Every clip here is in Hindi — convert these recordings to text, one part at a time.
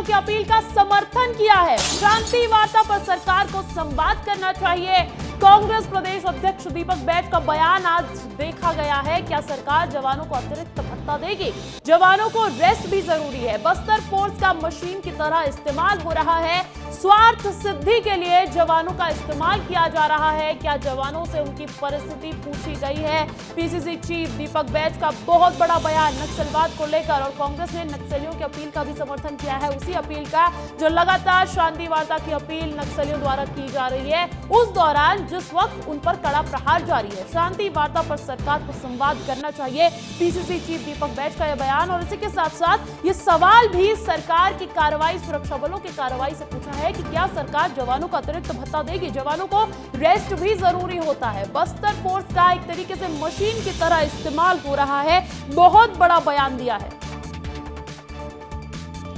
जवानों की अपील का समर्थन किया है। शांति वार्ता पर सरकार को संवाद करना चाहिए। कांग्रेस प्रदेश अध्यक्ष दीपक बैज का बयान आज देखा गया है। क्या सरकार जवानों को अतिरिक्त भत्ता देगी? जवानों को रेस्ट भी जरूरी है। बस्तर फोर्स का मशीन की तरह इस्तेमाल हो रहा है। स्वार्थ सिद्धि के लिए जवानों का इस्तेमाल किया जा रहा है। क्या जवानों से उनकी परिस्थिति पूछी गई है? पीसीसी चीफ दीपक बैज का बहुत बड़ा बयान नक्सलवाद को लेकर, और कांग्रेस ने नक्सलियों की अपील का भी समर्थन किया है। उसी अपील का जो लगातार शांति वार्ता की अपील नक्सलियों द्वारा की जा रही है, उस दौरान जिस वक्त उन पर कड़ा प्रहार जारी है। शांति वार्ता पर सरकार को संवाद करना चाहिए, पीसीसी चीफ दीपक बैज का यह बयान। और इसी के साथ साथ ये सवाल भी सरकार की कार्रवाई, सुरक्षा बलों की कार्रवाई से पूछा है कि क्या सरकार जवानों को अतिरिक्त भत्ता देगी? जवानों को रेस्ट भी जरूरी होता है। बस्तर फोर्स का एक तरीके से मशीन की तरह इस्तेमाल हो रहा है। बहुत बड़ा बयान दिया है।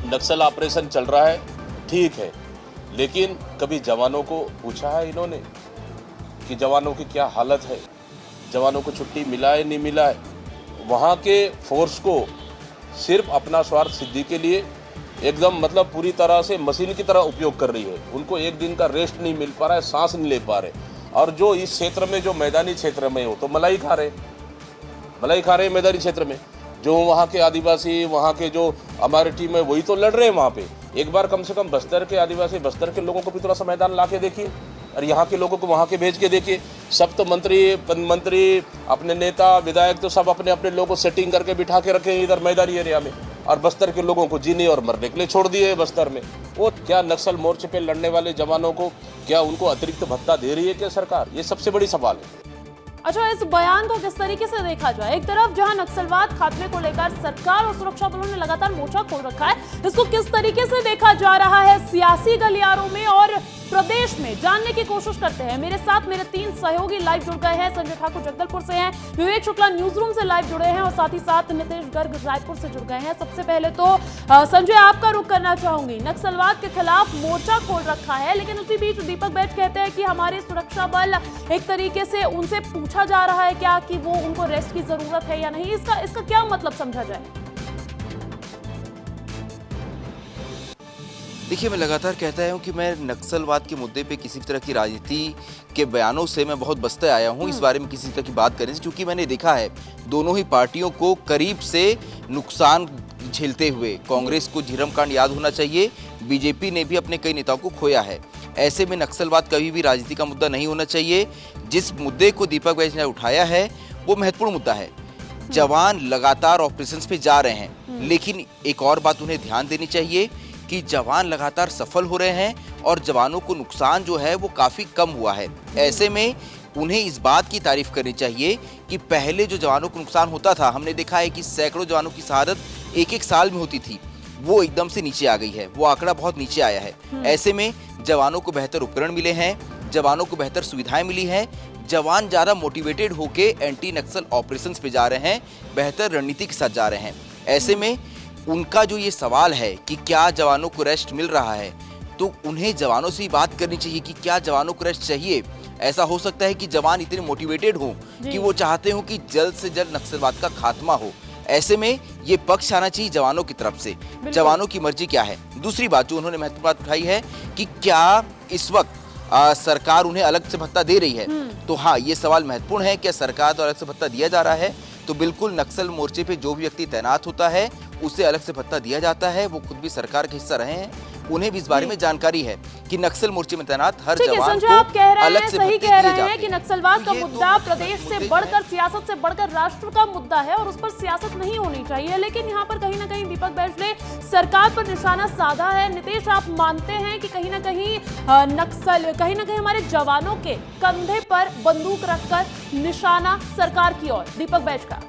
नक्सल ऑपरेशन चल रहा है, ठीक है, लेकिन कभी जवानों को पूछा है इन्होंने कि जवानों की क्या हालत है? जवानों को छुट्टी मिला है, नहीं मिला है? वहाँ के फोर्स को सिर्फ अपना स्वार्थ सिद्धि के लिए एकदम मतलब पूरी तरह से मशीन की तरह उपयोग कर रही है। उनको एक दिन का रेस्ट नहीं मिल पा रहा है, सांस नहीं ले पा रहे। और जो इस क्षेत्र में, जो मैदानी क्षेत्र में हो तो मलाई खा रहे मैदानी क्षेत्र में। जो वहाँ के आदिवासी, वहाँ के जो हमारी टीम है, वही तो लड़ रहे हैं वहाँ पे। एक बार कम से कम बस्तर के आदिवासी, बस्तर के लोगों को भी थोड़ा सा मैदान ला के देखिए, और यहाँ के लोगों को वहाँ के भेज के देखिए। सब तो मंत्री अपने नेता विधायक तो सब अपने अपने लोगों को सेटिंग करके बिठा के रखे इधर मैदानी एरिया में, और बस्तर के लोगों को जीने और मरने के लिए छोड़ दिए बस्तर में। वो क्या नक्सल मोर्चे पे लड़ने वाले जवानों को क्या उनको अतिरिक्त भत्ता दे रही है क्या सरकार? ये सबसे बड़ी सवाल है। अच्छा, इस बयान को किस तरीके से देखा जाए? एक तरफ जहां नक्सलवाद खात्मे को लेकर सरकार और सुरक्षा बलों ने लगातार मोर्चा खोल रखा है, इसको किस तरीके से देखा जा रहा है सियासी गलियारों में और प्रदेश में, जानने की कोशिश करते हैं। मेरे साथ मेरे 3 सहयोगी लाइव जुड़ गए हैं। संजय ठाकुर जगदलपुर से हैं, विवेक शुक्ला न्यूज रूम से लाइव जुड़े हैं, और साथ ही साथ नितेश गर्ग रायपुर से जुड़ गए हैं। सबसे पहले तो संजय, आपका रुख करना चाहूंगी। नक्सलवाद के खिलाफ मोर्चा खोल रखा है, लेकिन उसी बीच दीपक बैज कहते हैं कि हमारे सुरक्षा बल, एक तरीके से उनसे पूछा जा रहा है क्या कि वो उनको रेस्ट की जरूरत है या नहीं। इसका क्या मतलब समझा जाए? देखिए, मैं लगातार कहता हूं कि मैं नक्सलवाद के मुद्दे पे किसी तरह की राजनीति के बयानों से मैं बहुत बचते आया हूं इस बारे में किसी तरह की बात करने से, क्योंकि मैंने देखा है दोनों ही पार्टियों को करीब से नुकसान झेलते हुए। कांग्रेस को झीरम कांड याद होना चाहिए, बीजेपी ने भी अपने कई नेताओं को खोया है। ऐसे में नक्सलवाद कभी भी राजनीति का मुद्दा नहीं होना चाहिए। जिस मुद्दे को दीपक बैज ने उठाया है वो महत्वपूर्ण मुद्दा है। जवान लगातार ऑपरेशंस पे जा रहे हैं, लेकिन एक और बात उन्हें ध्यान देनी चाहिए कि जवान लगातार सफल हो रहे हैं और जवानों को नुकसान जो है वो काफ़ी कम हुआ है। ऐसे में उन्हें इस बात की तारीफ करनी चाहिए कि पहले जो जवानों को नुकसान होता था, हमने देखा है कि सैकड़ों जवानों की शहादत एक साल में होती थी, वो एकदम से नीचे आ गई है, वो आंकड़ा बहुत नीचे आया है। ऐसे में जवानों को बेहतर उपकरण मिले हैं, जवानों को बेहतर सुविधाएं मिली हैं, जवान ज़्यादा मोटिवेटेड होके एंटी नक्सल ऑपरेशंस पे जा रहे हैं, बेहतर रणनीति के साथ जा रहे हैं। ऐसे में उनका जो ये सवाल है कि क्या जवानों को रेस्ट मिल रहा है, तो उन्हें जवानों से ही बात करनी चाहिए कि क्या जवानों को रेस्ट चाहिए। ऐसा हो सकता है कि जवान इतने मोटिवेटेड हो कि वो चाहते हो कि जल्द से जल्द नक्सलवाद का खात्मा हो। ऐसे में ये पक्ष आना चाहिए जवानों की तरफ से, जवानों की मर्जी क्या है। दूसरी बात जो उन्होंने महत्वपूर्ण बात उठाई है कि क्या इस वक्त सरकार उन्हें अलग से भत्ता दे रही है, तो हाँ, ये सवाल महत्वपूर्ण है। क्या सरकार तो अलग से भत्ता दिया जा रहा है? तो बिल्कुल नक्सल मोर्चे पे जो भी व्यक्ति तैनात होता है उसे अलग से भत्ता दिया जाता है। वो खुद भी सरकार का हिस्सा रहे हैं, उन्हें भी इस बारे में जानकारी है कि नक्सल मोर्चे में तैनात हर जवान को आप कह रहे अलग हैं, से सही भत्ते कह दिए रहे हैं कि नक्सलवाद का मुद्दा प्रदेश से बढ़कर, सियासत से बढ़कर राष्ट्र का मुद्दा है और उस पर सियासत नहीं होनी चाहिए। लेकिन यहाँ पर कहीं ना कहीं दीपक बैज ने सरकार पर निशाना साधा है। नितेश, आप मानते हैं कि कहीं ना कहीं हमारे जवानों के कंधे पर बंदूक रखकर निशाना सरकार की ओर, दीपक बैज का?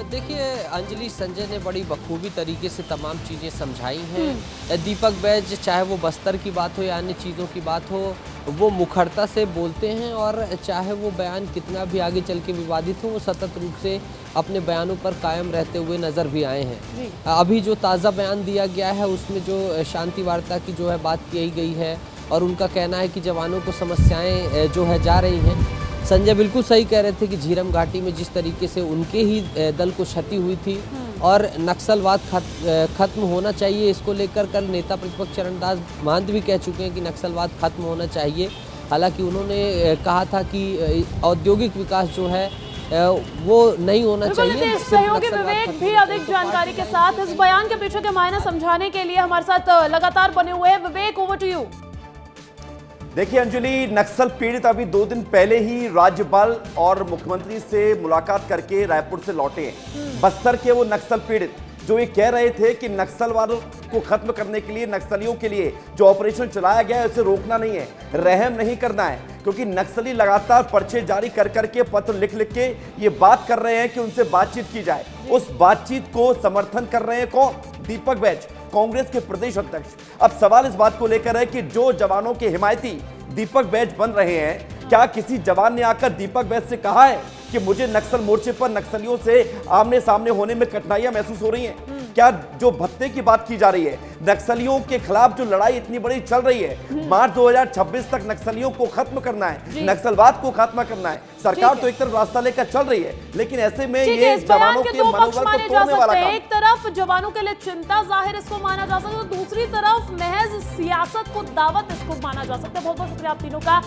देखिए अंजलि, संजय ने बड़ी बखूबी तरीके से तमाम चीज़ें समझाई हैं। दीपक बैज, चाहे वो बस्तर की बात हो या अन्य चीज़ों की बात हो, वो मुखरता से बोलते हैं, और चाहे वो बयान कितना भी आगे चल के विवादित हो, वो सतत रूप से अपने बयानों पर कायम रहते हुए नज़र भी आए हैं। अभी जो ताज़ा बयान दिया गया है उसमें जो शांति वार्ता की जो है बात की गई है, और उनका कहना है कि जवानों को समस्याएँ जो है जा रही हैं, संजय बिल्कुल सही कह रहे थे कि झीरम घाटी में जिस तरीके से उनके ही दल को क्षति हुई थी और नक्सलवाद खत्म होना चाहिए, इसको लेकर कल नेता प्रतिपक्ष चरणदास महंत भी कह चुके हैं कि नक्सलवाद खत्म होना चाहिए। हालांकि उन्होंने कहा था कि औद्योगिक विकास जो है वो नहीं होना चाहिए। सहयोगी विवेक भी अधिक जानकारी के साथ इस बयान के पीछे के मायने समझाने के लिए हमारे साथ लगातार बने हुए हैं। विवेक, ओवर टू यू। देखिए अंजलि, नक्सल पीड़ित अभी 2 दिन पहले ही राज्यपाल और मुख्यमंत्री से मुलाकात करके रायपुर से लौटे हैं। बस्तर के वो नक्सल पीड़ित जो ये कह रहे थे कि नक्सलवादों को खत्म करने के लिए, नक्सलियों के लिए जो ऑपरेशन चलाया गया है उसे रोकना नहीं है, रहम नहीं करना है, क्योंकि नक्सली लगातार पर्चे जारी कर करके, पत्र लिख लिख के ये बात कर रहे हैं कि उनसे बातचीत की जाए। उस बातचीत को समर्थन कर रहे हैं कौन? दीपक बैज, कांग्रेस के प्रदेश अध्यक्ष। अब सवाल इस बात को लेकर है कि जो जवानों के हिमायती दीपक बैज बन रहे हैं, क्या किसी जवान ने आकर दीपक बैज से कहा है कि मुझे नक्सल मोर्चे पर नक्सलियों से आमने सामने होने में कठिनाइयां महसूस हो रही हैं? क्या जो भत्ते की बात की जा रही है, नक्सलियों के खिलाफ जो लड़ाई इतनी बड़ी चल रही है, मार्च 2026 तक नक्सलियों को खत्म करना है, नक्सलवाद को खत्म करना है, सरकार तो एक तरफ रास्ता लेकर चल रही है, लेकिन ऐसे में ये जवानों के मनोबल को तोड़ने वाला काम। एक तरफ जवानों के लिए चिंता जाहिर इसको माना जा सकता है, दूसरी तरफ महज सियासत को दावत इसको माना जा सकता है। बहुत बहुत शुक्रिया आप तीनों का।